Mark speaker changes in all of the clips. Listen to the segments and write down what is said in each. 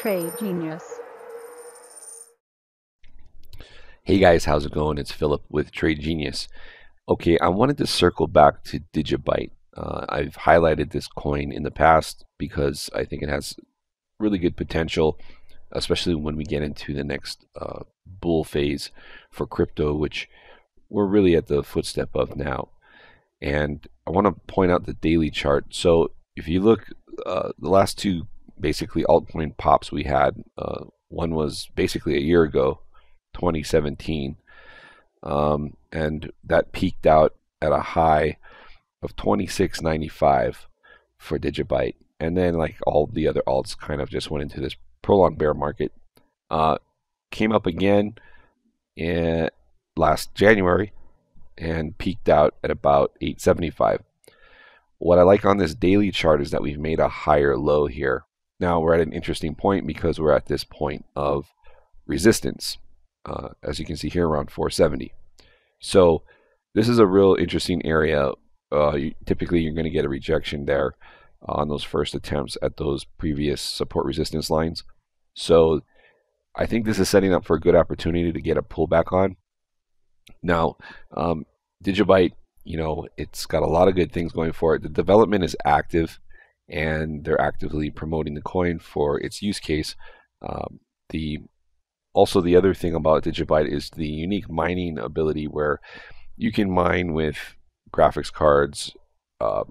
Speaker 1: Trade Genius.
Speaker 2: Hey guys, how's it going? It's Philip with Trade Genius. Okay, I wanted to circle back to Digibyte. I've highlighted this coin in the past because I think it has really good potential, especially when we get into the next bull phase for crypto, which we're really at the footstep of now. And I want to point out the daily chart. So if you look, the last two basically altcoin pops we had, one was basically a year ago, 2017, and that peaked out at a high of 26.95 for Digibyte, and then like all the other alts kind of just went into this prolonged bear market. Uh, Came up again in last January and peaked out at about 875. What I like on this daily chart is that we've made a higher low here. Now we're at an interesting point because we're at this point of resistance, as you can see here around 470. So this is a real interesting area. Typically you're going to get a rejection there on those first attempts at those previous support resistance lines. So I think this is setting up for a good opportunity to get a pullback on. Now, Digibyte, it's got a lot of good things going for it. The development is active, and they're actively promoting the coin for its use case. The Also, the other thing about Digibyte is the unique mining ability where you can mine with graphics cards, uh,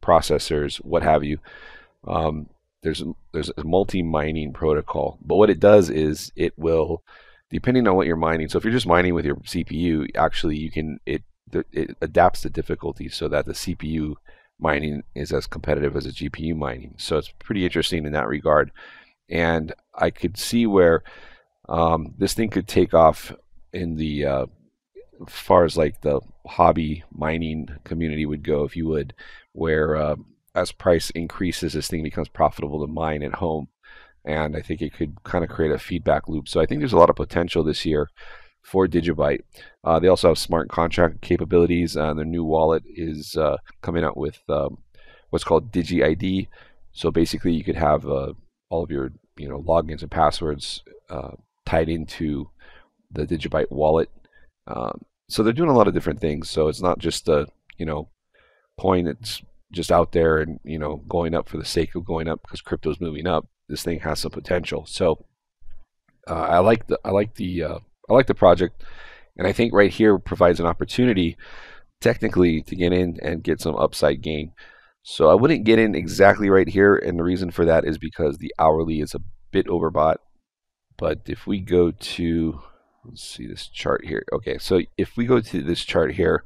Speaker 2: processors, what have you. Um, there's a multi-mining protocol, but what it does is it will, depending on what you're mining. So if you're just mining with your CPU, actually it adapts the difficulty so that the CPU mining is as competitive as a GPU mining. So it's pretty interesting in that regard. And I could see where this thing could take off in the as far as like the hobby mining community would go, if you would, where as price increases, this thing becomes profitable to mine at home. And I think it could kind of create a feedback loop. So I think there's a lot of potential this year for Digibyte. They also have smart contract capabilities. Their new wallet is coming out with what's called DigiID. So basically, you could have all of your logins and passwords tied into the Digibyte wallet. So they're doing a lot of different things. So it's not just a coin that's just out there and going up for the sake of going up because crypto's moving up. This thing has some potential. So I like the project, and I think right here provides an opportunity technically to get in and get some upside gain. So I wouldn't get in exactly right here, and the reason for that is because the hourly is a bit overbought. But if we go to, let's see this chart here. Okay, so if we go to this chart here,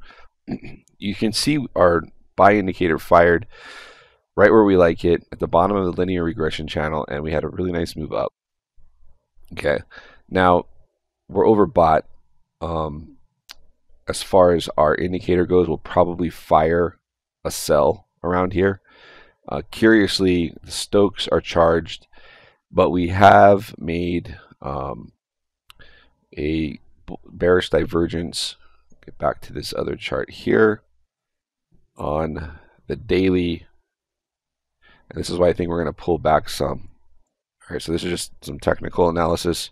Speaker 2: you can see our buy indicator fired right where we like it at the bottom of the linear regression channel, and we had a really nice move up. Okay, now we're overbought. Um, as far as our indicator goes, we'll probably fire a sell around here. Curiously, the Stokes are charged, but we have made a bearish divergence. Get back to this other chart here on the daily, and this is why I think we're going to pull back some. All right, so this is just some technical analysis.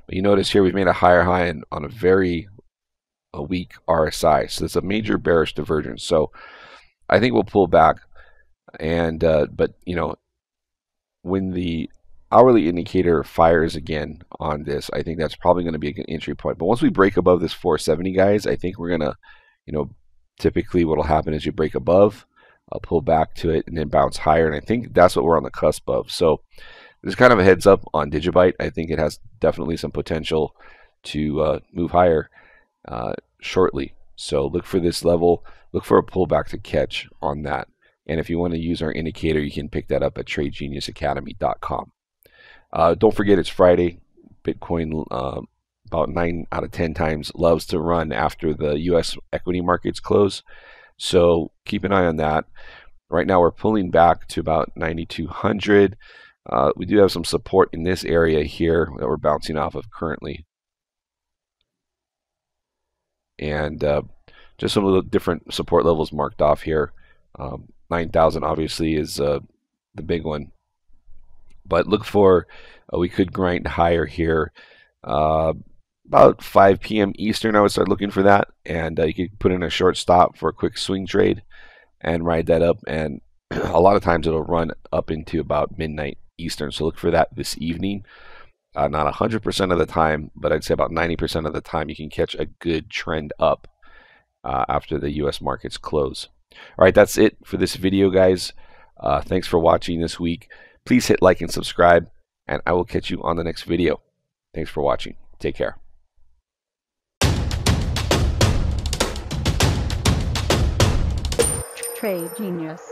Speaker 2: But you notice here we've made a higher high on a weak RSI. So it's a major bearish divergence. So I think we'll pull back. And but when the hourly indicator fires again on this, I think that's probably going to be a good entry point. But once we break above this 470, guys, I think we're gonna, typically what'll happen is you break above, pull back to it, and then bounce higher. And I think that's what we're on the cusp of. So there's kind of a heads up on Digibyte. I think it has definitely some potential to move higher shortly. So look for this level. Look for a pullback to catch on that. And if you want to use our indicator, you can pick that up at tradegeniusacademy.com. Don't forget it's Friday. Bitcoin about 9 out of 10 times loves to run after the U.S. equity markets close. So keep an eye on that. Right now we're pulling back to about 9,200. We do have some support in this area here that we're bouncing off of currently. And just some of the different support levels marked off here. 9,000 obviously is the big one. But look for, we could grind higher here. Uh, about 5 p.m. Eastern, I would start looking for that. And you could put in a short stop for a quick swing trade and ride that up. And a lot of times it'll run up into about midnight Eastern. So look for that this evening. Not 100% of the time, but I'd say about 90% of the time you can catch a good trend up after the U.S. markets close. All right, that's it for this video, guys. Thanks for watching this week. Please hit like and subscribe, and I will catch you on the next video. Thanks for watching. Take care.
Speaker 1: Trade Genius.